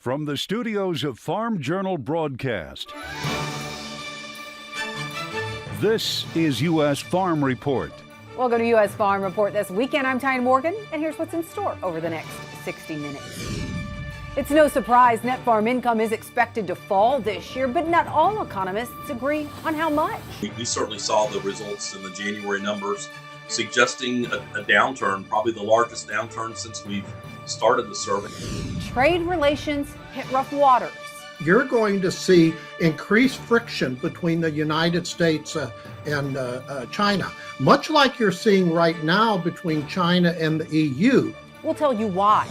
From the studios of Farm Journal Broadcast, this is U.S. Farm Report. Welcome to U.S. Farm Report this weekend. I'm Tyne Morgan, and here's what's in store over the next 60 minutes. It's no surprise net farm income is expected to fall this year, but not all economists agree on how much. We certainly saw the results in the January numbers suggesting a downturn, probably the largest downturn since we've started the survey. Trade relations hit rough waters. You're going to see increased friction between the United States and China, much like you're seeing right now between China and the EU. We'll tell you why.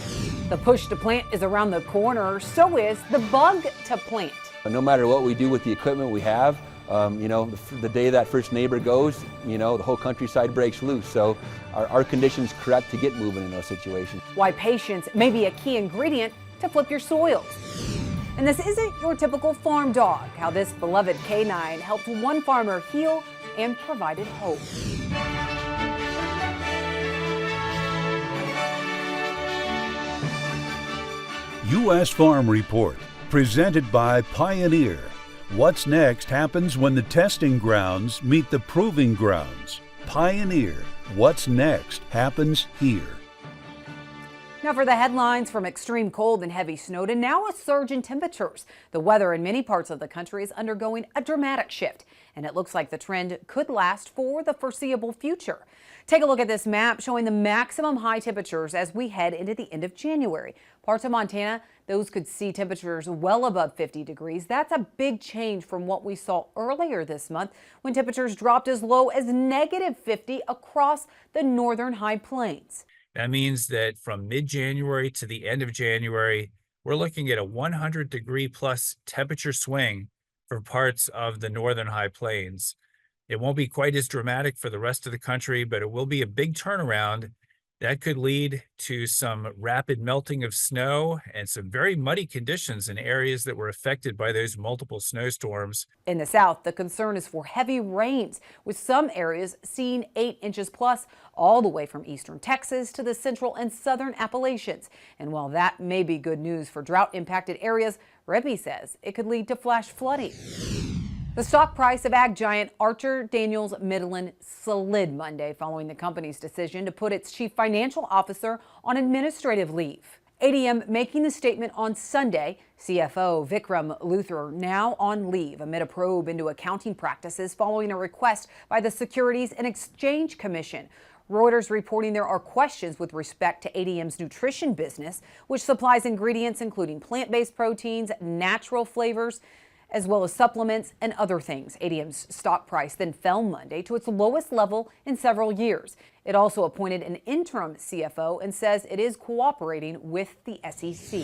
The push to plant is around the corner, so is the bug to plant. No matter what we do with the equipment we have, the day that first neighbor goes, the whole countryside breaks loose. So our conditions correct to get moving in those situations. Why patience may be a key ingredient to flip your soils. And this isn't your typical farm dog, how this beloved canine helped one farmer heal and provided hope. U.S. Farm Report, presented by Pioneer. What's next happens when the testing grounds meet the proving grounds. Pioneer, what's next happens here. Now for the headlines, from extreme cold and heavy snow to now a surge in temperatures. The weather in many parts of the country is undergoing a dramatic shift, and it looks like the trend could last for the foreseeable future. Take a look at this map showing the maximum high temperatures as we head into the end of January. Parts of Montana, those could see temperatures well above 50 degrees. That's a big change from what we saw earlier this month when temperatures dropped as low as negative 50 across the northern high plains. That means that from mid-January to the end of January, we're looking at a 100-degree plus temperature swing for parts of the northern high plains. It won't be quite as dramatic for the rest of the country, but it will be a big turnaround that could lead to some rapid melting of snow and some very muddy conditions in areas that were affected by those multiple snowstorms. In the south, the concern is for heavy rains, with some areas seeing 8 inches plus, all the way from eastern Texas to the central and southern Appalachians. And while that may be good news for drought-impacted areas, Rippey says it could lead to flash flooding. The stock price of ag giant Archer Daniels Midland slid Monday following the company's decision to put its chief financial officer on administrative leave. ADM making the statement on Sunday. CFO Vikram Luthra now on leave amid a probe into accounting practices following a request by the Securities and Exchange Commission. Reuters reporting there are questions with respect to ADM's nutrition business, which supplies ingredients including plant-based proteins, natural flavors, as well as supplements and other things. ADM's stock price then fell Monday to its lowest level in several years. It also appointed an interim CFO and says it is cooperating with the SEC.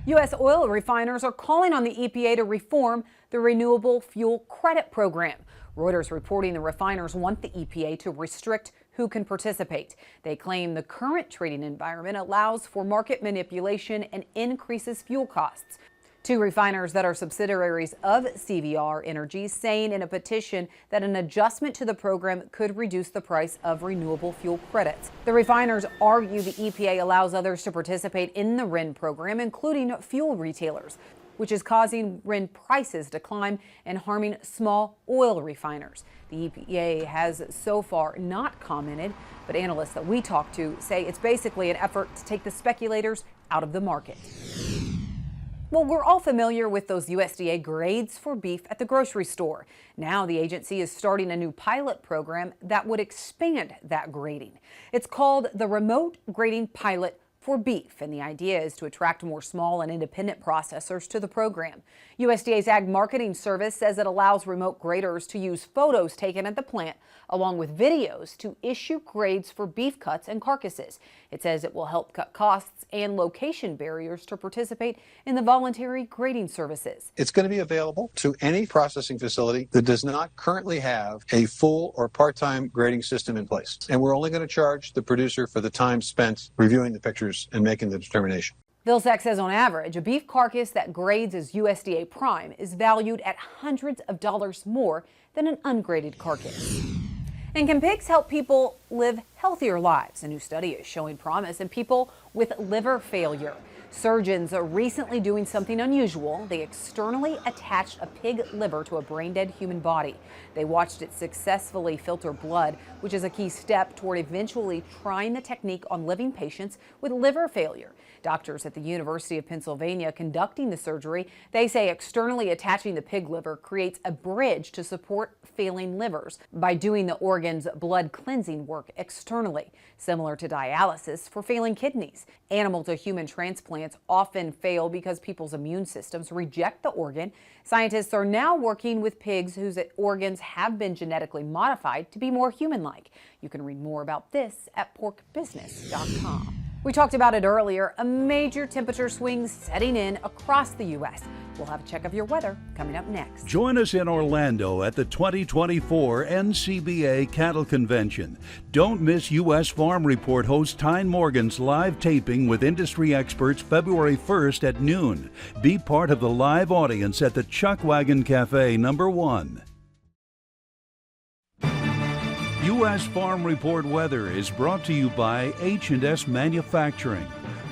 U.S. oil refiners are calling on the EPA to reform the Renewable Fuel Credit Program. Reuters reporting the refiners want the EPA to restrict who can participate. They claim the current trading environment allows for market manipulation and increases fuel costs. Two refiners that are subsidiaries of CVR Energy saying in a petition that an adjustment to the program could reduce the price of renewable fuel credits. The refiners argue the EPA allows others to participate in the RIN program, including fuel retailers, which is causing RIN prices to climb and harming small oil refiners. The EPA has so far not commented, but analysts that we talk to say it's basically an effort to take the speculators out of the market. Well, we're all familiar with those USDA grades for beef at the grocery store. Now the agency is starting a new pilot program that would expand that grading. It's called the Remote Grading Pilot for beef, and the idea is to attract more small and independent processors to the program. USDA's Ag Marketing Service says it allows remote graders to use photos taken at the plant along with videos to issue grades for beef cuts and carcasses. It says it will help cut costs and location barriers to participate in the voluntary grading services. It's going to be available to any processing facility that does not currently have a full or part-time grading system in place. And we're only going to charge the producer for the time spent reviewing the pictures and making the determination. Vilsack says on average, a beef carcass that grades as USDA prime is valued at hundreds of dollars more than an ungraded carcass. And can pigs help people live healthier lives? A new study is showing promise in people with liver failure. Surgeons are recently doing something unusual. They externally attached a pig liver to a brain-dead human body. They watched it successfully filter blood, which is a key step toward eventually trying the technique on living patients with liver failure. Doctors at the University of Pennsylvania conducting the surgery, they say externally attaching the pig liver creates a bridge to support failing livers by doing the organ's blood cleansing work externally, similar to dialysis for failing kidneys. Animal to human transplants often fail because people's immune systems reject the organ. Scientists are now working with pigs whose organs have been genetically modified to be more human-like. You can read more about this at porkbusiness.com. We talked about it earlier, a major temperature swing setting in across the U.S. We'll have a check of your weather coming up next. Join us in Orlando at the 2024 NCBA Cattle Convention. Don't miss U.S. Farm Report host Tyne Morgan's live taping with industry experts February 1st at noon. Be part of the live audience at the Chuckwagon Cafe #1. U.S. Farm Report weather is brought to you by H&S Manufacturing.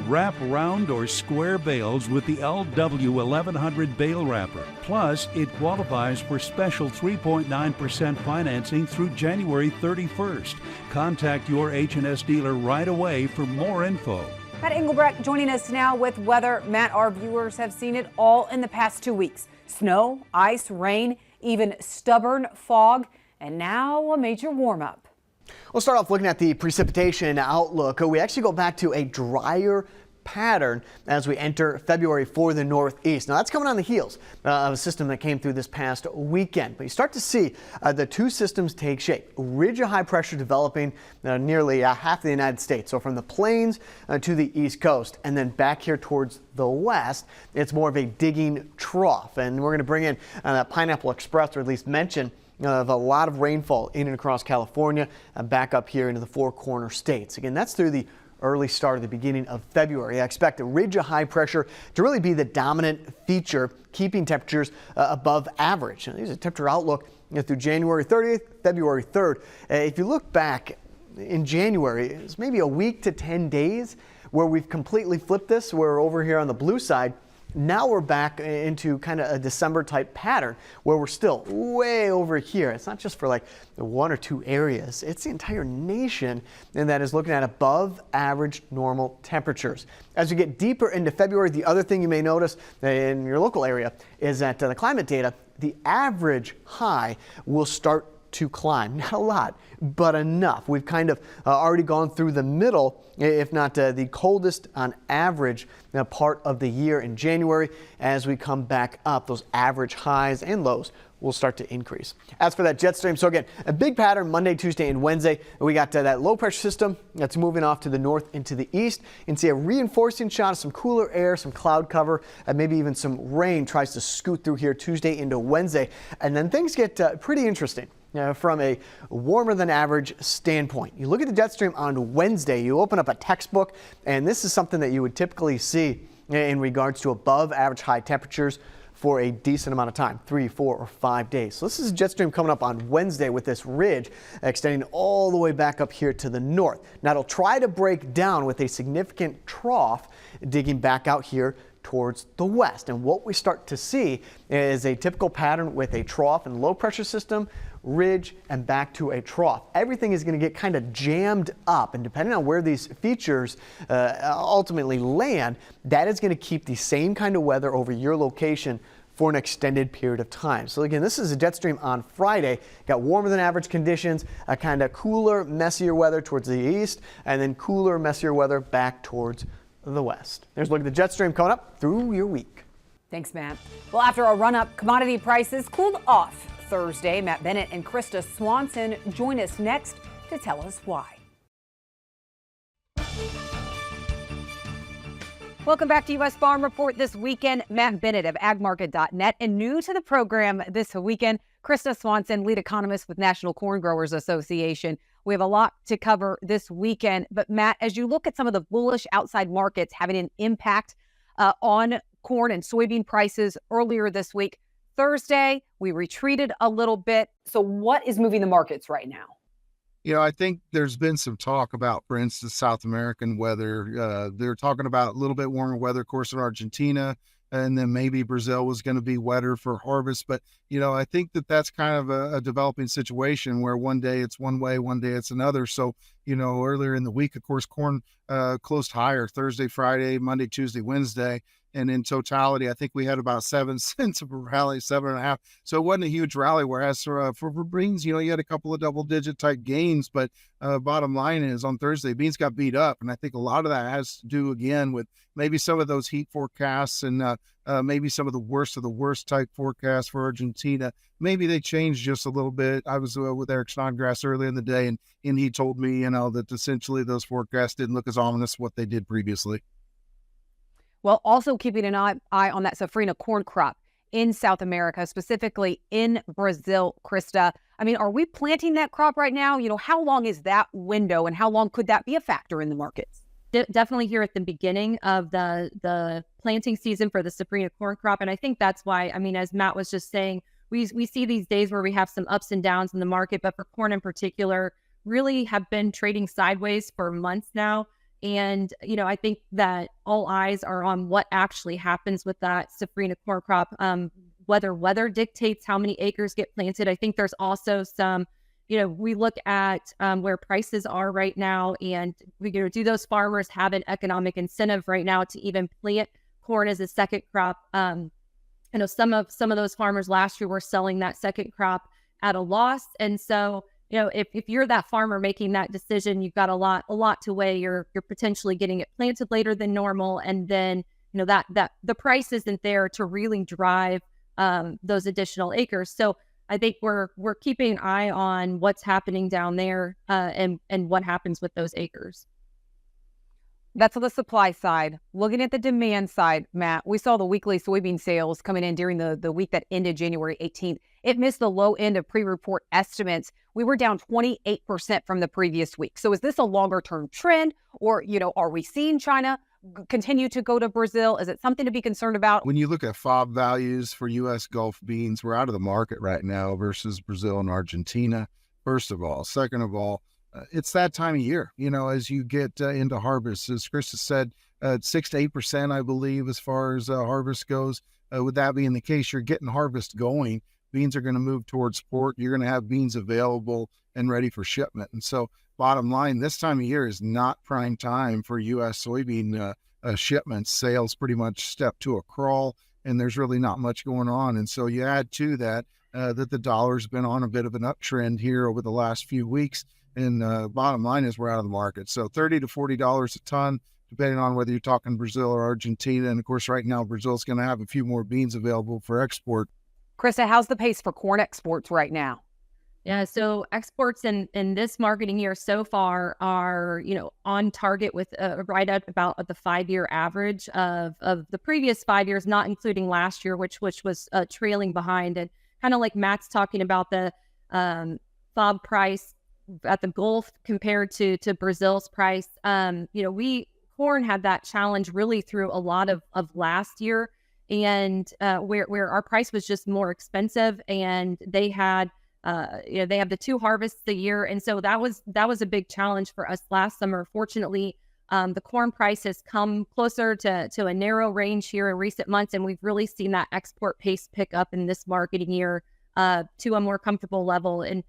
Wrap round or square bales with the LW 1100 bale wrapper. Plus, it qualifies for special 3.9% financing through January 31st. Contact your H&S dealer right away for more info. Matt Engelbrecht joining us now with weather. Matt, our viewers have seen it all in the past 2 weeks. Snow, ice, rain, even stubborn fog, and now a major warm-up. We'll start off looking at the precipitation outlook. We actually go back to a drier pattern as we enter February for the Northeast. Now that's coming on the heels of a system that came through this past weekend. But you start to see the two systems take shape. A ridge of high pressure developing nearly half the United States. So from the plains to the East Coast and then back here towards the west, it's more of a digging trough. And we're going to bring in that Pineapple Express, or at least mention of a lot of rainfall in and across California and back up here into the Four Corner states. Again, that's through the early start of the beginning of February. I expect a ridge of high pressure to really be the dominant feature, keeping temperatures above average. And there's a temperature outlook through January 30th, February 3rd. If you look back in January, it's maybe a week to 10 days where we've completely flipped this. We're over here on the blue side. Now we're back into kind of a December type pattern where we're still way over here. It's not just for like one or two areas. It's the entire nation, and that is looking at above average normal temperatures. As we get deeper into February, the other thing you may notice in your local area is that the climate data, the average high will start to climb. Not a lot, but enough. We've kind of already gone through the middle, if not the coldest on average part of the year in January. As we come back up, those average highs and lows will start to increase. As for that jet stream, so again, a big pattern Monday, Tuesday, and Wednesday. We got that low pressure system that's moving off to the north and to the east. You can see a reinforcing shot of some cooler air, some cloud cover, and maybe even some rain tries to scoot through here Tuesday into Wednesday. And then things get pretty interesting. From a warmer than average standpoint. You look at the jet stream on Wednesday, you open up a textbook, and this is something that you would typically see in regards to above average high temperatures for a decent amount of time, 3, 4, or 5 days. So this is a jet stream coming up on Wednesday with this ridge extending all the way back up here to the north. Now it'll try to break down with a significant trough digging back out here towards the west. And what we start to see is a typical pattern with a trough and low pressure system, ridge, and back to a trough. Everything is going to get kind of jammed up, and depending on where these features ultimately land, that is going to keep the same kind of weather over your location for an extended period of time. So again, this is a jet stream on Friday. Got warmer than average conditions, a kind of cooler, messier weather towards the east, and then cooler, messier weather back towards the west. There's a look at the jet stream coming up through your week. Thanks, Matt. Well, after a run-up, commodity prices cooled off Thursday. Matt Bennett and Krista Swanson join us next to tell us why. Welcome back to U.S. Farm Report this weekend. Matt Bennett of agmarket.net, and new to the program this weekend, Krista Swanson, lead economist with National Corn Growers Association. We have a lot to cover this weekend, but Matt, as you look at some of the bullish outside markets having an impact on corn and soybean prices earlier this week, Thursday, we retreated a little bit. So what is moving the markets right now? I think there's been some talk about, for instance, South American weather. They're talking about a little bit warmer weather, of course, in Argentina, and then maybe Brazil was going to be wetter for harvest. But, I think that's kind of a developing situation where one day it's one way, one day it's another. So, earlier in the week, of course, corn closed higher Thursday, Friday, Monday, Tuesday, Wednesday. And in totality, I think we had about 7 cents of a rally, 7.5. So it wasn't a huge rally. Whereas for beans, you had a couple of double-digit type gains. But bottom line is on Thursday, beans got beat up. And I think a lot of that has to do, again, with maybe some of those heat forecasts and maybe some of the worst type forecasts for Argentina. Maybe they changed just a little bit. I was with Eric Snodgrass earlier in the day, and he told me, that essentially those forecasts didn't look as ominous as what they did previously. Well, also keeping an eye on that safrinha corn crop in South America, specifically in Brazil, Krista. I mean, are we planting that crop right now? How long is that window and how long could that be a factor in the markets? Definitely here at the beginning of the planting season for the safrinha corn crop. And I think that's why, as Matt was just saying, we see these days where we have some ups and downs in the market, but for corn in particular, really have been trading sideways for months now. And, I think that all eyes are on what actually happens with that safrinha corn crop, whether weather dictates how many acres get planted. I think there's also some, we look at where prices are right now, and do those farmers have an economic incentive right now to even plant corn as a second crop? I know some of those farmers last year were selling that second crop at a loss. And so, if you're that farmer making that decision, you've got a lot to weigh. You're potentially getting it planted later than normal, and then that the price isn't there to really drive those additional acres. So I think we're keeping an eye on what's happening down there and what happens with those acres. That's on the supply side. Looking at the demand side, Matt, we saw the weekly soybean sales coming in during the week that ended January 18th. It missed the low end of pre-report estimates. We were down 28% from the previous week. So is this a longer-term trend, or, are we seeing China continue to go to Brazil? Is it something to be concerned about? When you look at FOB values for U.S. Gulf beans, we're out of the market right now versus Brazil and Argentina, first of all. Second of all, it's that time of year, as you get into harvest. As Chris has said, 6 to 8%, I believe, as far as harvest goes. With that being the case, you're getting harvest going. Beans are going to move towards port. You're going to have beans available and ready for shipment. And so bottom line, this time of year is not prime time for U.S. soybean shipments. Sales pretty much step to a crawl, and there's really not much going on. And so you add to that that the dollar's been on a bit of an uptrend here over the last few weeks. And bottom line is we're out of the market. So $30 to $40 a ton, depending on whether you're talking Brazil or Argentina. And of course, right now, Brazil's going to have a few more beans available for export. Krista, how's the pace for corn exports right now? Yeah, so exports in this marketing year so far are, on target with right at about the 5-year average of the previous 5 years, not including last year, which was trailing behind. And kind of like Matt's talking about the FOB price at the Gulf compared to Brazil's price. Corn had that challenge really through a lot of last year, and where our price was just more expensive, and they had they have the 2 harvests a year, and so that was a big challenge for us last summer. Fortunately, the corn price has come closer to a narrow range here in recent months, and we've really seen that export pace pick up in this marketing year to a more comfortable level. And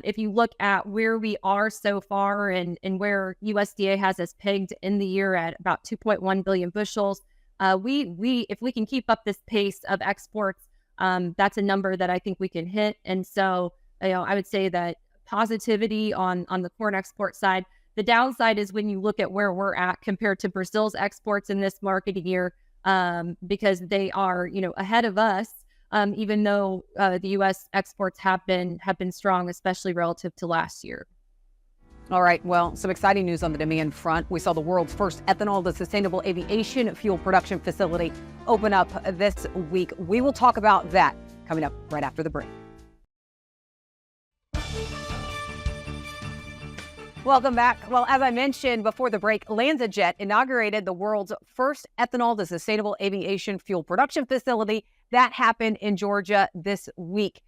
if you look at where we are so far and where USDA has us pegged in the year at about 2.1 billion bushels, if we can keep up this pace of exports, that's a number that I think we can hit. And so, I would say that positivity on the corn export side. The downside is when you look at where we're at compared to Brazil's exports in this marketing year, because they are, ahead of us. Even though the U.S. exports have been strong, especially relative to last year. All right. Well, some exciting news on the demand front. We saw the world's first ethanol to sustainable aviation fuel production facility open up this week. We will talk about that coming up right after the break. Welcome back. Well, as I mentioned before the break, LanzaJet inaugurated the world's first ethanol to sustainable aviation fuel production facility. That happened in Georgia this week.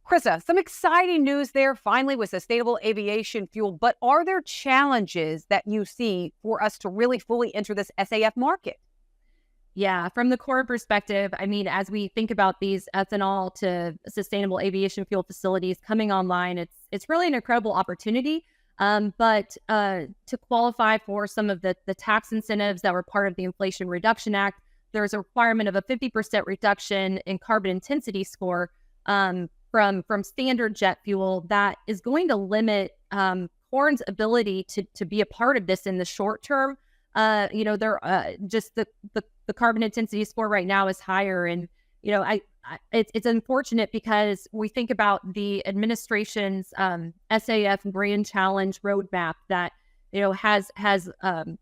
Krista, some exciting news there finally with sustainable aviation fuel, but are there challenges that you see for us to really fully enter this SAF market? Yeah, from the corn perspective, I mean, as we think about these ethanol to sustainable aviation fuel facilities coming online, it's really an incredible opportunity. But to qualify for some of the tax incentives that were part of the Inflation Reduction Act, there's a requirement of a 50% reduction in carbon intensity score from standard jet fuel that is going to limit corn's ability to be a part of this in the short term. Just the carbon intensity score right now is higher, and it's unfortunate because we think about the administration's SAF Grand Challenge roadmap that has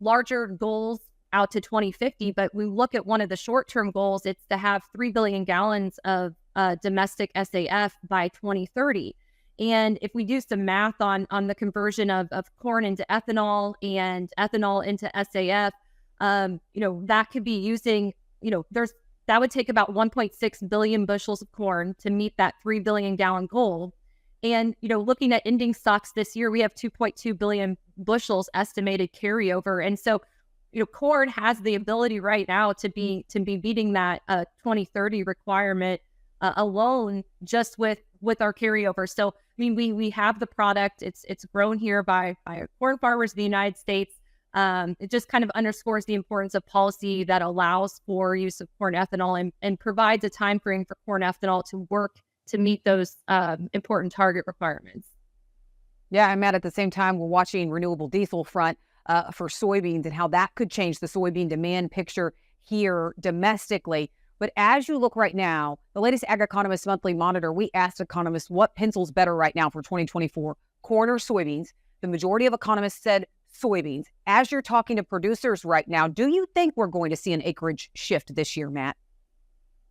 larger goals out to 2050, but we look at one of the short-term goals, it's to have 3 billion gallons of domestic SAF by 2030. And if we do some math on the conversion of corn into ethanol and ethanol into SAF, that could be using, that would take about 1.6 billion bushels of corn to meet that 3 billion gallon goal. And, looking at ending stocks this year, we have 2.2 billion bushels estimated carryover. And so, corn has the ability right now to be meeting that 2030 requirement alone just with our carryover. So, I mean, we have the product. It's grown here by corn farmers in the United States. It just kind of underscores the importance of policy that allows for use of corn ethanol and provides a time frame for corn ethanol to work to meet those important target requirements. Yeah, I'm at the same time, we're watching renewable diesel front for soybeans and how that could change the soybean demand picture here domestically. But as you look right now, the latest Agronomic Monthly Monitor, we asked economists what pencils better right now for 2024, corn or soybeans. The majority of economists said soybeans. As you're talking to producers right now, do you think we're going to see an acreage shift this year, Matt?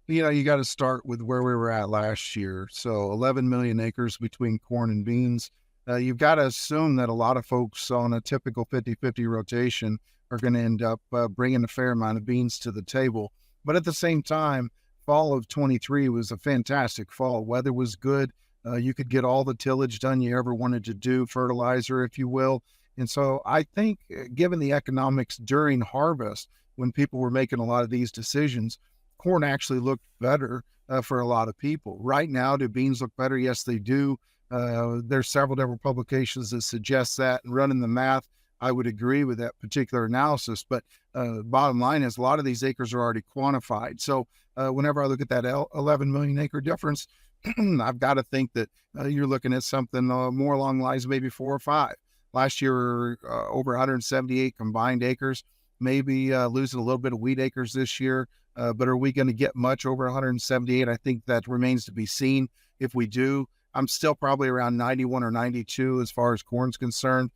You got to start with where we were at last year. So 11 million acres between corn and beans. You've got to assume that a lot of folks on a typical 50-50 rotation are going to end up bringing a fair amount of beans to the table. But at the same time, fall of 23 was a fantastic fall. Weather was good. You could get all the tillage done you ever wanted to do, fertilizer, if you will. And so I think given the economics during harvest, when people were making a lot of these decisions, corn actually looked better for a lot of people. Right now, do beans look better? Yes, they do. There's several different publications that suggest that, and running the math, I would agree with that particular analysis. But bottom line is a lot of these acres are already quantified. So whenever I look at that 11 million acre difference, I've got to think that you're looking at something more along the lines of maybe 4 or 5. Last year, over 178 combined acres, maybe losing a little bit of wheat acres this year. But are we going to get much over 178? I think that remains to be seen. If we do, I'm still probably around 91 or 92 as far as corn's concerned.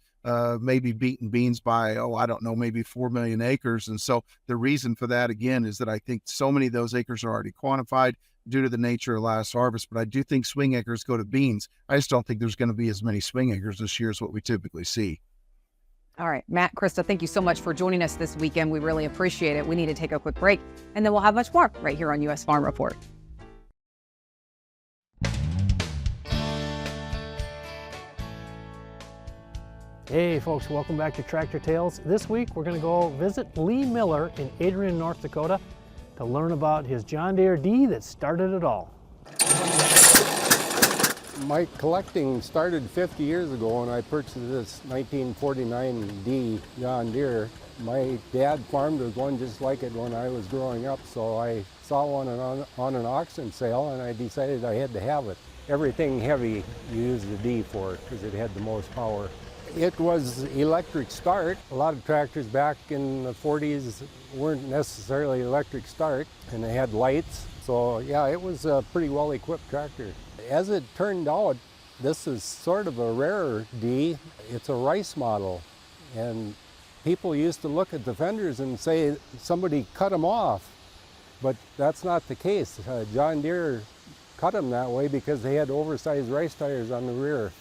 Maybe beating beans by, I don't know, maybe 4 million acres. And so the reason for that, again, is that I think so many of those acres are already quantified due to the nature of last harvest. But I do think swing acres go to beans. I just don't think there's going to be as many swing acres this year as what we typically see. All right, Matt, Krista, thank you so much for joining us this weekend. We really appreciate it. We need to take a quick break, and then we'll have much more right here on U.S. Farm Report. Hey folks, welcome back to Tractor Tales. This week we're going to go visit Lee Miller in Adrian, North Dakota to learn about his John Deere D that started it all. My collecting started 50 years ago when I purchased this 1949 D John Deere. My dad farmed with one just like it when I was growing up, so I saw one on an auction sale and I decided I had to have it. Everything heavy you use the D for because it had the most power. It was electric start. A lot of tractors back in the 40s weren't necessarily electric start, and they had lights. So yeah, it was a pretty well-equipped tractor. As it turned out, this is sort of a rarer D. It's a rice model, and people used to look at the fenders and say somebody cut them off, but that's not the case. John Deere cut them that way because they had oversized rice tires on the rear.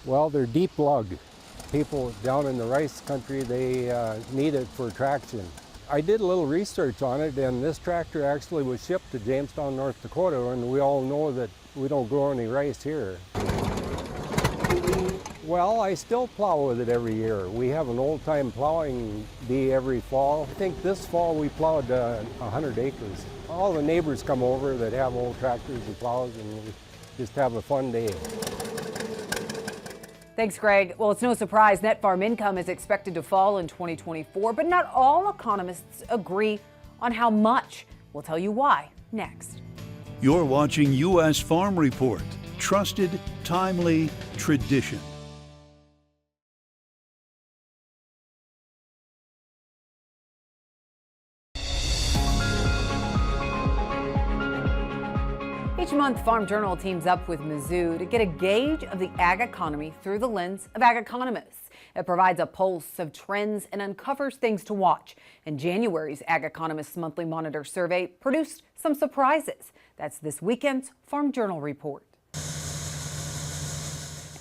Well, they're deep lug. People down in the rice country, they need it for traction. I did a little research on it, and this tractor actually was shipped to Jamestown, North Dakota, and we all know that we don't grow any rice here. Well, I still plow with it every year. We have an old-time plowing bee every fall. I think this fall we plowed 100 acres. All the neighbors come over that have old tractors and plows, and we just have a fun day. Thanks, Greg. Well, it's no surprise net farm income is expected to fall in 2024, but not all economists agree on how much. We'll tell you why next. You're watching U.S. Farm Report. Trusted, timely, tradition. Each month, Farm Journal teams up with Mizzou to get a gauge of the ag economy through the lens of ag economists. It provides a pulse of trends and uncovers things to watch. And January's Ag Economists Monthly Monitor survey produced some surprises. That's this weekend's Farm Journal report.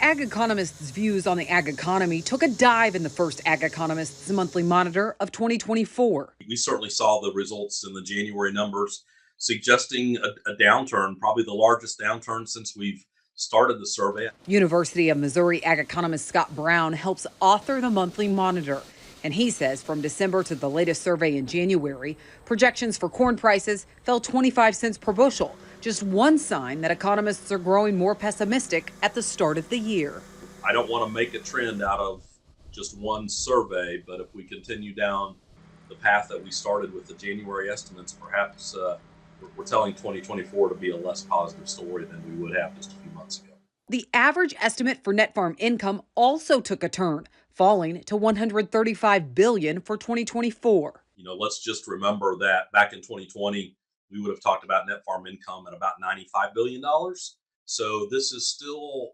Ag Economists' views on the ag economy took a dive in the first Ag Economists Monthly Monitor of 2024. We certainly saw the results in the January numbers suggesting a downturn, probably the largest downturn since we've started the survey. University of Missouri ag economist Scott Brown helps author the monthly monitor. And he says from December to the latest survey in January, projections for corn prices fell 25 cents per bushel. Just one sign that economists are growing more pessimistic at the start of the year. I don't want to make a trend out of just one survey, but if we continue down the path that we started with the January estimates, perhaps we're telling 2024 to be a less positive story than we would have just a few months ago. The average estimate for net farm income also took a turn, falling to $135 billion for 2024. Let's just remember that back in 2020, we would have talked about net farm income at about $95 billion. So this is still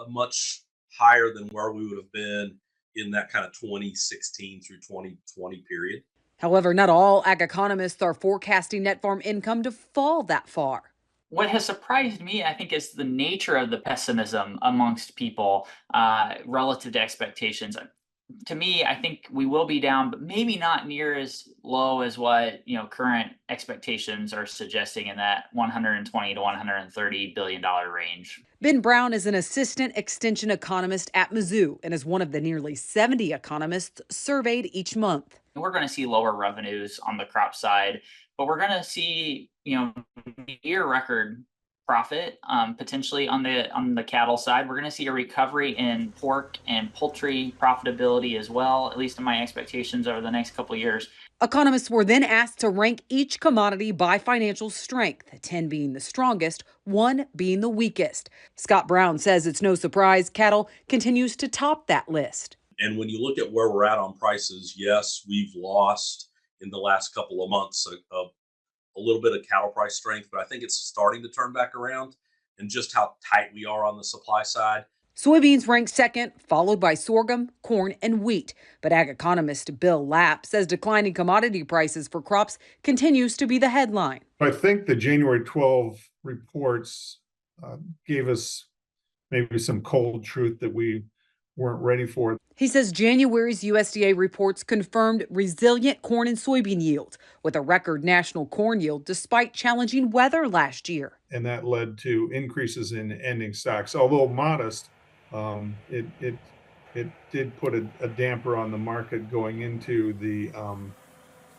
much higher than where we would have been in that kind of 2016 through 2020 period. However, not all ag economists are forecasting net farm income to fall that far. What has surprised me, I think, is the nature of the pessimism amongst people relative to expectations. To me, I think we will be down, but maybe not near as low as what current expectations are suggesting in that $120 to $130 billion range. Ben Brown is an assistant extension economist at Mizzou and is one of the nearly 70 economists surveyed each month. We're going to see lower revenues on the crop side, but we're going to see near record profit potentially on the cattle side. We're going to see a recovery in pork and poultry profitability as well, at least in my expectations over the next couple of years. Economists were then asked to rank each commodity by financial strength, 10 being the strongest, 1 being the weakest. Scott Brown says it's no surprise cattle continues to top that list. And when you look at where we're at on prices, yes, we've lost in the last couple of months a little bit of cattle price strength, but I think it's starting to turn back around, and just how tight we are on the supply side. Soybeans ranked second, followed by sorghum, corn, and wheat. But ag economist Bill Lapp says declining commodity prices for crops continues to be the headline. I think the January 12 reports gave us maybe some cold truth that we weren't ready for. He says January's USDA reports confirmed resilient corn and soybean yields with a record national corn yield despite challenging weather last year. And that led to increases in ending stocks. Although modest, it did put a damper on the market going into the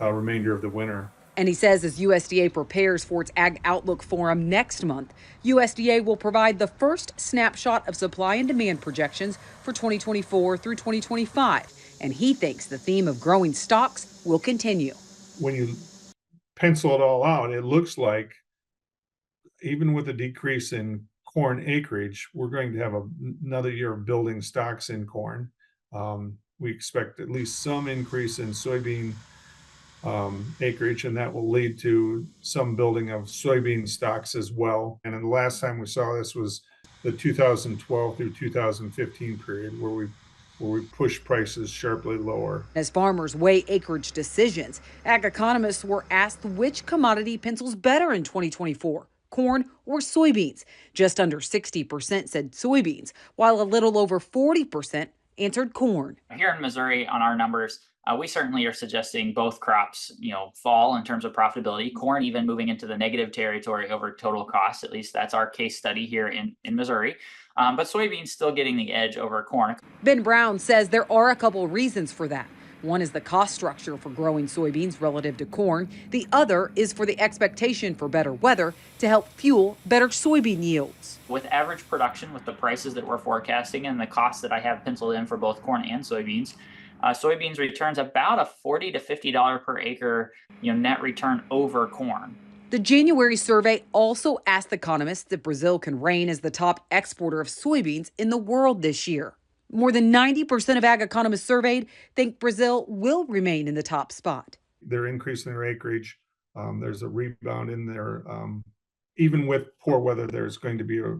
remainder of the winter. And he says as USDA prepares for its Ag Outlook Forum next month, USDA will provide the first snapshot of supply and demand projections for 2024 through 2025. And he thinks the theme of growing stocks will continue. When you pencil it all out, it looks like even with a decrease in corn acreage, we're going to have another year of building stocks in corn. We expect at least some increase in soybean acreage, and that will lead to some building of soybean stocks as well. And the last time we saw this was the 2012 through 2015 period where we pushed prices sharply lower. As farmers weigh acreage decisions, ag economists were asked which commodity pencils better in 2024, corn or soybeans. Just under 60% said soybeans, while a little over 40% answered corn. Here in Missouri, on our numbers, we certainly are suggesting both crops, fall in terms of profitability. Corn even moving into the negative territory over total cost. At least that's our case study here in Missouri. But soybeans still getting the edge over corn. Ben Brown says there are a couple reasons for that. One is the cost structure for growing soybeans relative to corn. The other is for the expectation for better weather to help fuel better soybean yields. With average production, with the prices that we're forecasting and the costs that I have penciled in for both corn and soybeans, soybeans returns about a $40 to $50 per acre net return over corn. The January survey also asked economists if Brazil can reign as the top exporter of soybeans in the world this year. More than 90% of ag economists surveyed think Brazil will remain in the top spot. They're increasing their acreage. There's a rebound in their, even with poor weather, there's going to be a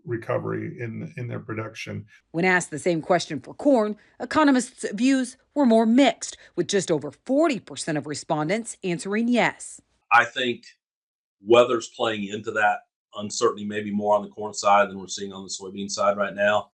recovery in their production. When asked the same question for corn, economists' views were more mixed, with just over 40% of respondents answering yes. I think weather's playing into that uncertainty, maybe more on the corn side than we're seeing on the soybean side right now.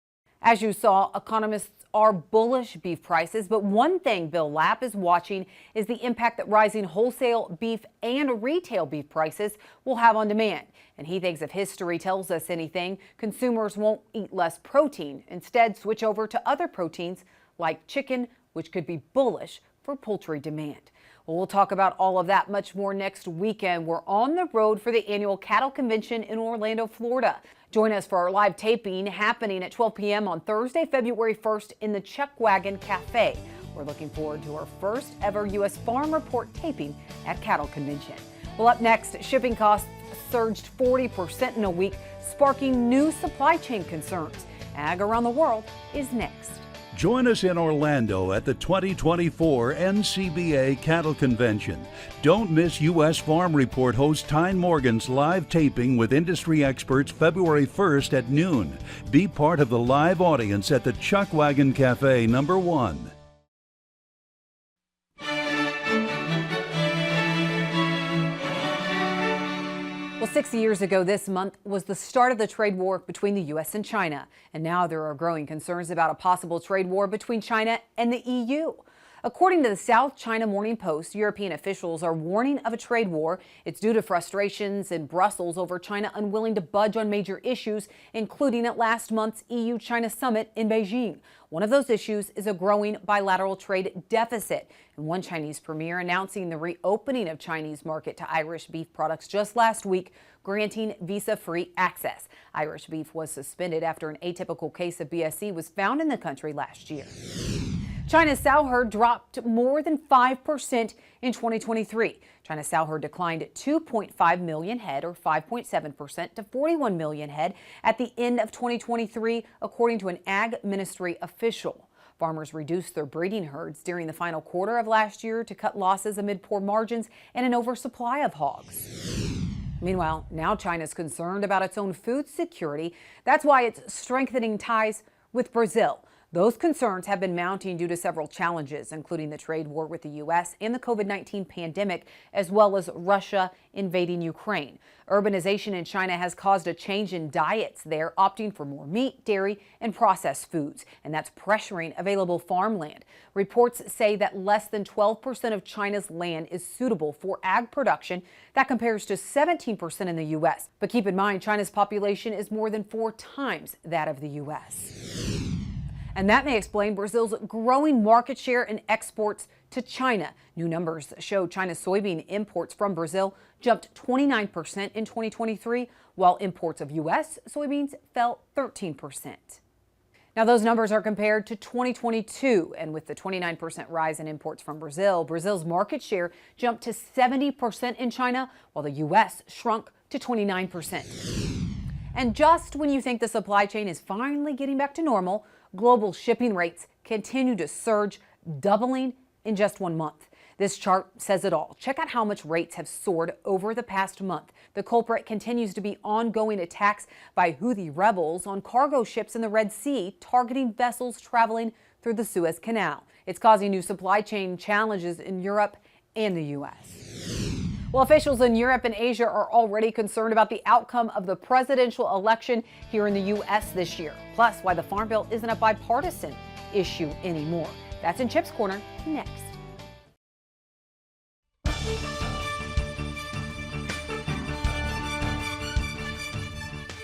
As you saw, economists are bullish beef prices, but one thing Bill Lapp is watching is the impact that rising wholesale beef and retail beef prices will have on demand. And he thinks if history tells us anything, consumers won't eat less protein, instead switch over to other proteins like chicken, which could be bullish for poultry demand. Well, we'll talk about all of that much more next weekend. We're on the road for the annual cattle convention in Orlando, Florida. Join us for our live taping happening at 12 p.m. on Thursday, February 1st in the Chuck Wagon Cafe. We're looking forward to our first ever U.S. Farm Report taping at Cattle Convention. Well, up next, shipping costs surged 40% in a week, sparking new supply chain concerns. Ag Around the World is next. Join us in Orlando at the 2024 NCBA Cattle Convention. Don't miss U.S. Farm Report host Tyne Morgan's live taping with industry experts February 1st at noon. Be part of the live audience at the Chuck Wagon Cafe, number 1. Well, 6 years ago this month was the start of the trade war between the U.S. and China. And now there are growing concerns about a possible trade war between China and the EU. According to the South China Morning Post, European officials are warning of a trade war. It's due to frustrations in Brussels over China unwilling to budge on major issues, including at last month's EU-China summit in Beijing. One of those issues is a growing bilateral trade deficit. And one Chinese premier announcing the reopening of Chinese market to Irish beef products just last week, granting visa-free access. Irish beef was suspended after an atypical case of BSE was found in the country last year. China's sow herd dropped more than 5% in 2023. China's sow herd declined 2.5 million head, or 5.7%, to 41 million head at the end of 2023, according to an ag ministry official. Farmers reduced their breeding herds during the final quarter of last year to cut losses amid poor margins and an oversupply of hogs. Meanwhile, now China's concerned about its own food security. That's why it's strengthening ties with Brazil. Those concerns have been mounting due to several challenges, including the trade war with the U.S. and the COVID-19 pandemic, as well as Russia invading Ukraine. Urbanization in China has caused a change in diets there, opting for more meat, dairy, and processed foods, and that's pressuring available farmland. Reports say that less than 12% of China's land is suitable for ag production. That compares to 17% in the U.S. But keep in mind, China's population is more than 4 times that of the U.S. And that may explain Brazil's growing market share in exports to China. New numbers show China's soybean imports from Brazil jumped 29% in 2023, while imports of U.S. soybeans fell 13%. Now, those numbers are compared to 2022, and with the 29% rise in imports from Brazil, Brazil's market share jumped to 70% in China, while the U.S. shrunk to 29%. And just when you think the supply chain is finally getting back to normal, global shipping rates continue to surge, doubling in just 1 month. This chart says it all. Check out how much rates have soared over the past month. The culprit continues to be ongoing attacks by Houthi rebels on cargo ships in the Red Sea, targeting vessels traveling through the Suez Canal. It's causing new supply chain challenges in Europe and the U.S. Well, officials in Europe and Asia are already concerned about the outcome of the presidential election here in the U.S. this year, plus why the Farm Bill isn't a bipartisan issue anymore. That's in Chip's Corner next.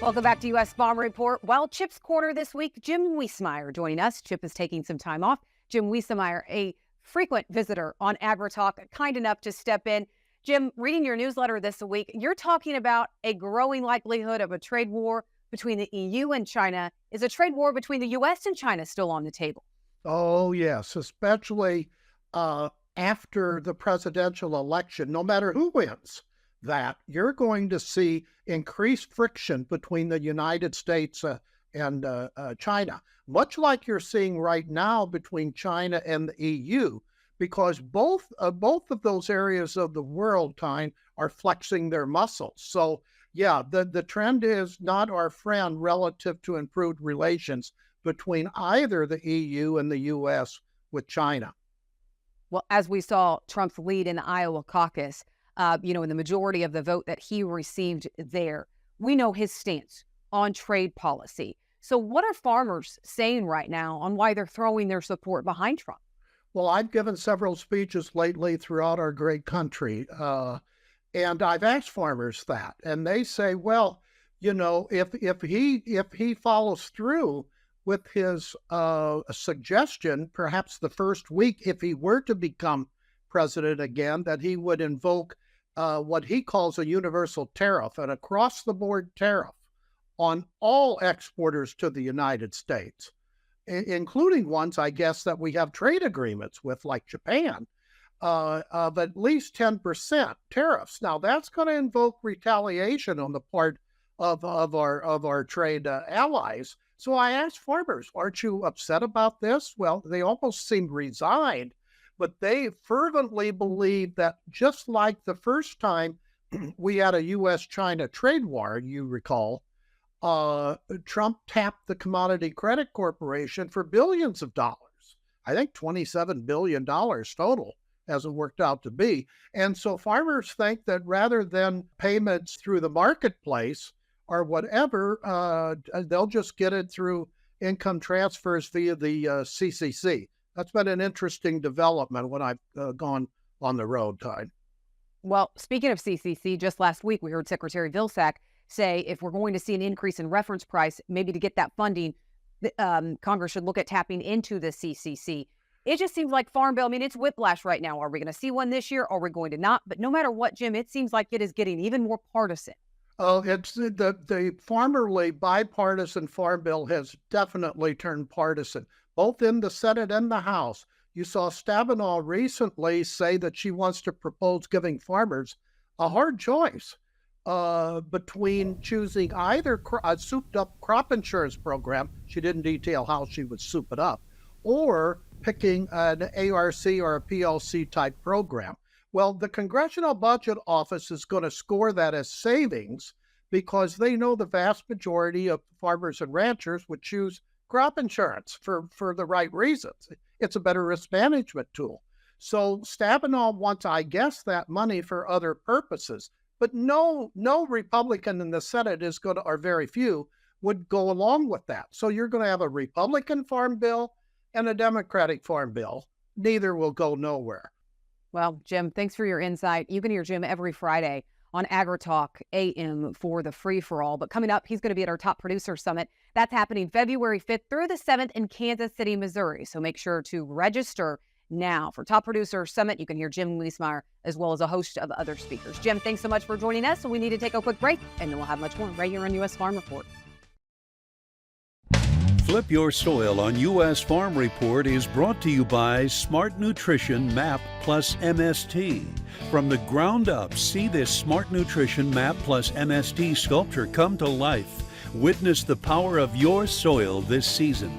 Welcome back to U.S. Farm Report. Well, Chip's Corner this week, Jim Wiesmeyer joining us. Chip is taking some time off. Jim Wiesmeyer, a frequent visitor on AgriTalk, kind enough to step in. Jim, reading your newsletter this week, you're talking about a growing likelihood of a trade war between the EU and China. Is a trade war between the U.S. and China still on the table? Oh, yes, especially after the presidential election, no matter who wins that, you're going to see increased friction between the United States and China, much like you're seeing right now between China and the EU, because both of those areas of the world, Tyne, are flexing their muscles. So, yeah, the trend is not our friend relative to improved relations between either the EU and the U.S. with China. Well, as we saw Trump's lead in the Iowa caucus, in the majority of the vote that he received there, we know his stance on trade policy. So what are farmers saying right now on why they're throwing their support behind Trump? Well, I've given several speeches lately throughout our great country, and I've asked farmers that, and they say, well, if he follows through with his suggestion, perhaps the first week, if he were to become president again, that he would invoke what he calls a universal tariff, an across-the-board tariff on all exporters to the United States, including ones, I guess, that we have trade agreements with, like Japan, of at least 10% tariffs. Now, that's going to invoke retaliation on the part of our trade allies. So I asked farmers, aren't you upset about this? Well, they almost seemed resigned, but they fervently believe that just like the first time we had a U.S.-China trade war, you recall, Trump tapped the Commodity Credit Corporation for billions of dollars. I think $27 billion total, as it worked out to be. And so farmers think that rather than payments through the marketplace or whatever, they'll just get it through income transfers via the CCC. That's been an interesting development when I've gone on the road, Tyne. Well, speaking of CCC, just last week we heard Secretary Vilsack say if we're going to see an increase in reference price, maybe to get that funding, Congress should look at tapping into the CCC. It just seems like Farm Bill, it's whiplash right now. Are we going to see one this year? Are we going to not? But no matter what, Jim, it seems like it is getting even more partisan. Oh, it's the formerly bipartisan Farm Bill has definitely turned partisan, both in the Senate and the House. You saw Stabenow recently say that she wants to propose giving farmers a hard choice between choosing either a souped-up crop insurance program, she didn't detail how she would soup it up, or picking an ARC or a PLC-type program. Well, the Congressional Budget Office is going to score that as savings because they know the vast majority of farmers and ranchers would choose crop insurance for the right reasons. It's a better risk management tool. So Stabenow wants, I guess, that money for other purposes. But no Republican in the Senate is going to, or very few, would go along with that. So you're going to have a Republican farm bill and a Democratic farm bill. Neither will go nowhere. Well, Jim, thanks for your insight. You can hear Jim every Friday on AgriTalk AM for the free-for-all. But coming up, he's going to be at our Top Producer Summit. That's happening February 5th through the 7th in Kansas City, Missouri. So make sure to register now for Top Producer Summit. You can hear Jim Wiesmeyer as well as a host of other speakers. Jim, thanks so much for joining us. So we need to take a quick break, and then we'll have much more right here on U.S. Farm Report. Flip Your Soil on U.S. Farm Report is brought to you by Smart Nutrition MAP plus MST. From the ground up, see this Smart Nutrition MAP plus MST sculpture come to life. Witness the power of your soil this season.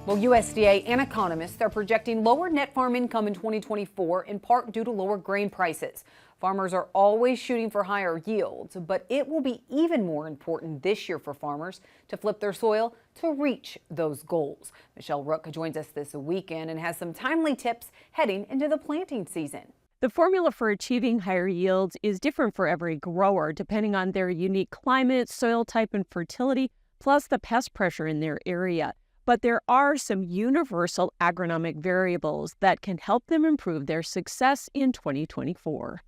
Well, USDA and economists are projecting lower net farm income in 2024, in part due to lower grain prices. Farmers are always shooting for higher yields, but it will be even more important this year for farmers to flip their soil to reach those goals. Michelle Rook joins us this weekend and has some timely tips heading into the planting season. The formula for achieving higher yields is different for every grower, depending on their unique climate, soil type, and fertility, plus the pest pressure in their area. But but there are some universal agronomic variables that can help them improve their success in 2024.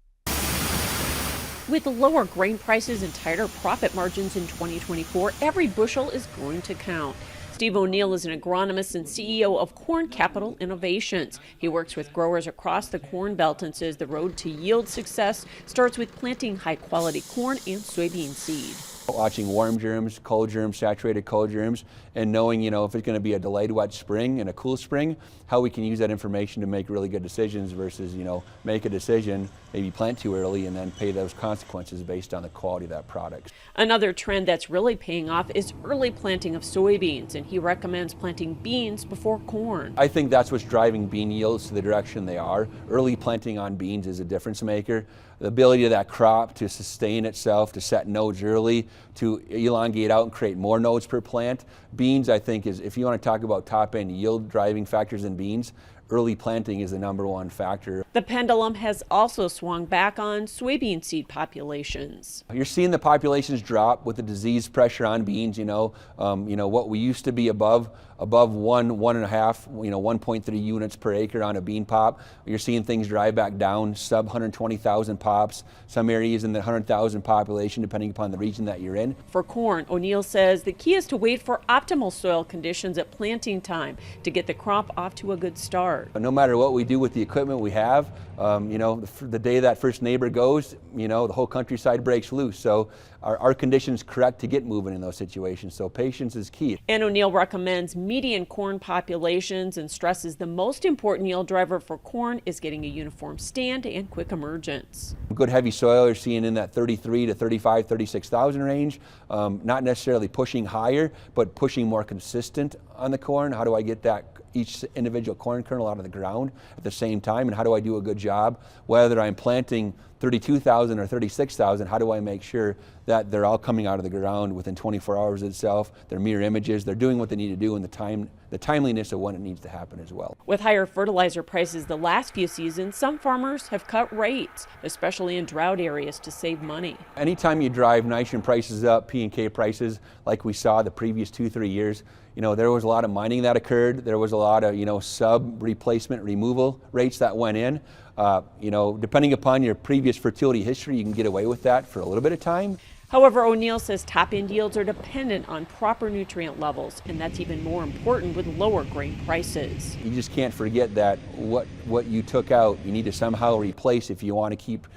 With lower grain prices and tighter profit margins in 2024, every bushel is going to count. Steve O'Neill is an agronomist and CEO of Corn Capital Innovations. He works with growers across the Corn Belt and says the road to yield success starts with planting high-quality corn and soybean seed. Watching warm germs, cold germs, saturated cold germs, and knowing, if it's going to be a delayed wet spring and a cool spring, how we can use that information to make really good decisions versus, make a decision, maybe plant too early and then pay those consequences based on the quality of that product. Another trend that's really paying off is early planting of soybeans, and he recommends planting beans before corn. I think that's what's driving bean yields to the direction they are. Early planting on beans is a difference maker. The ability of that crop to sustain itself, to set nodes early, to elongate out and create more nodes per plant. Beans, I think, is, if you want to talk about top-end yield driving factors in beans, early planting is the #1 factor. The pendulum has also swung back on soybean seed populations. You're seeing the populations drop with the disease pressure on beans. What we used to be above 1.5, 1.3 units per acre on a bean pop. You're seeing things drive back down, sub 120,000 pops. Some areas in the 100,000 population, depending upon the region that you're in. For corn, O'Neill says the key is to wait for optimal soil conditions at planting time to get the crop off to a good start. But no matter what we do with the equipment we have, the day that first neighbor goes, the whole countryside breaks loose. So our conditions correct to get moving in those situations. So patience is key. And O'Neill recommends median corn populations and stresses the most important yield driver for corn is getting a uniform stand and quick emergence. Good heavy soil you're seeing in that 33 to 35, 36,000 range. Not necessarily pushing higher, but pushing more consistent on the corn. How do I get that each individual corn kernel out of the ground at the same time, and how do I do a good job? Whether I'm planting 32,000 or 36,000, how do I make sure that they're all coming out of the ground within 24 hours itself? They're mirror images, they're doing what they need to do in the timeliness of when it needs to happen as well. With higher fertilizer prices the last few seasons, some farmers have cut rates, especially in drought areas, to save money. Anytime you drive nitrogen prices up, P&K prices, like we saw the previous 2-3 years, there was a lot of mining that occurred. There was a lot of, sub replacement removal rates that went in. Depending upon your previous fertility history, you can get away with that for a little bit of time. However, O'Neill says top-end yields are dependent on proper nutrient levels, and that's even more important with lower grain prices. You just can't forget that what you took out, you need to somehow replace if you want to keep,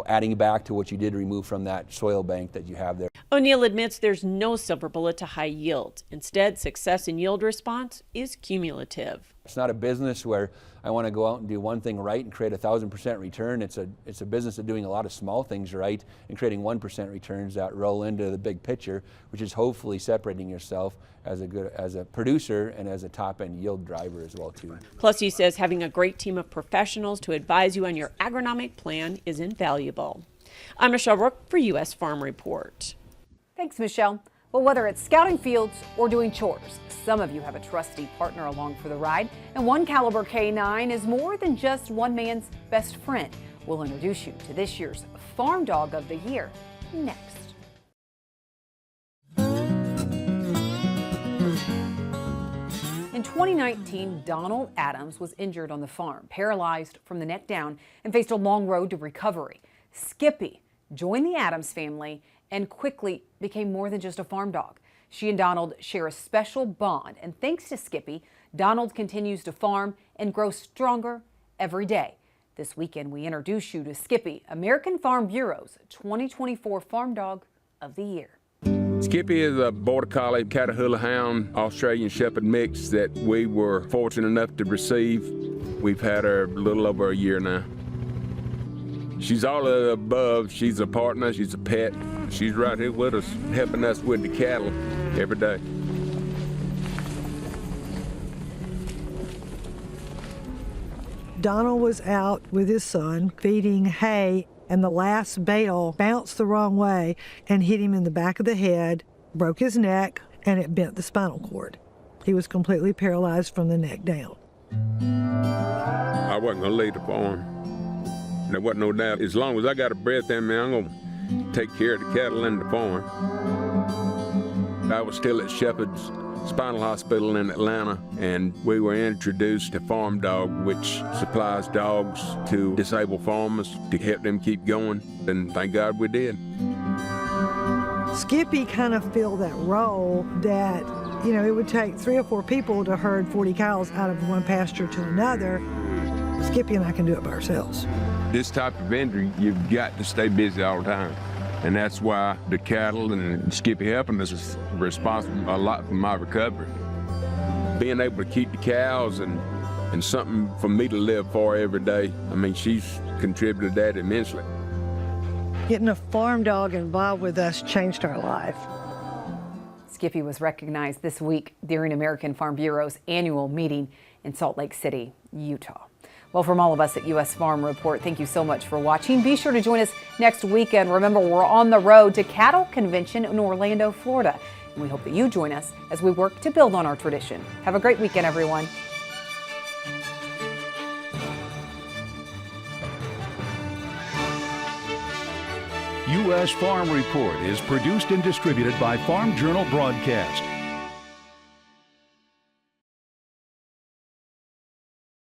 adding back to what you did remove from that soil bank that you have there. O'Neill admits there's no silver bullet to high yield. Instead, success in yield response is cumulative. It's not a business where I want to go out and do one thing right and create 1,000% return. It's a business of doing a lot of small things right and creating 1% returns that roll into the big picture, which is hopefully separating yourself as a producer and as a top-end yield driver as well too. Plus, he says having a great team of professionals to advise you on your agronomic plan is invaluable. I'm Michelle Rook for U.S. Farm Report. Thanks, Michelle. Well, whether it's scouting fields or doing chores, some of you have a trusty partner along for the ride. And one caliber K9 is more than just one man's best friend. We'll introduce you to this year's Farm Dog of the Year next. In 2019, Donald Adams was injured on the farm, paralyzed from the neck down, and faced a long road to recovery. Skippy joined the Adams family and quickly became more than just a farm dog. She and Donald share a special bond, and thanks to Skippy, Donald continues to farm and grow stronger every day. This weekend, we introduce you to Skippy, American Farm Bureau's 2024 Farm Dog of the Year. Skippy is a Border Collie, Catahoula Hound, Australian Shepherd mix that we were fortunate enough to receive. We've had her a little over a year now. She's all of the above. She's a partner, she's a pet. She's right here with us, helping us with the cattle every day. Donald was out with his son feeding hay, and the last bale bounced the wrong way and hit him in the back of the head, broke his neck, and it bent the spinal cord. He was completely paralyzed from the neck down. I wasn't gonna leave the farm. There wasn't no doubt. As long as I got a breath in me, I'm gonna take care of the cattle and the farm. I was still at Shepherd's spinal hospital in Atlanta, and we were introduced to Farm Dog, which supplies dogs to disabled farmers to help them keep going, and thank God we did. Skippy kind of filled that role that, you know, it would take 3 or 4 people to herd 40 cows out of one pasture to another. Skippy and I can do it by ourselves. This type of injury, you've got to stay busy all the time. And that's why the cattle and Skippy helping us is responsible a lot for my recovery. Being able to keep the cows and something for me to live for every day, I mean, she's contributed that immensely. Getting a farm dog involved with us changed our life. Skippy was recognized this week during American Farm Bureau's annual meeting in Salt Lake City, Utah. Well, from all of us at U.S. Farm Report, thank you so much for watching. Be sure to join us next weekend. Remember, we're on the road to Cattle Convention in Orlando, Florida. And we hope that you join us as we work to build on our tradition. Have a great weekend, everyone. U.S. Farm Report is produced and distributed by Farm Journal Broadcast.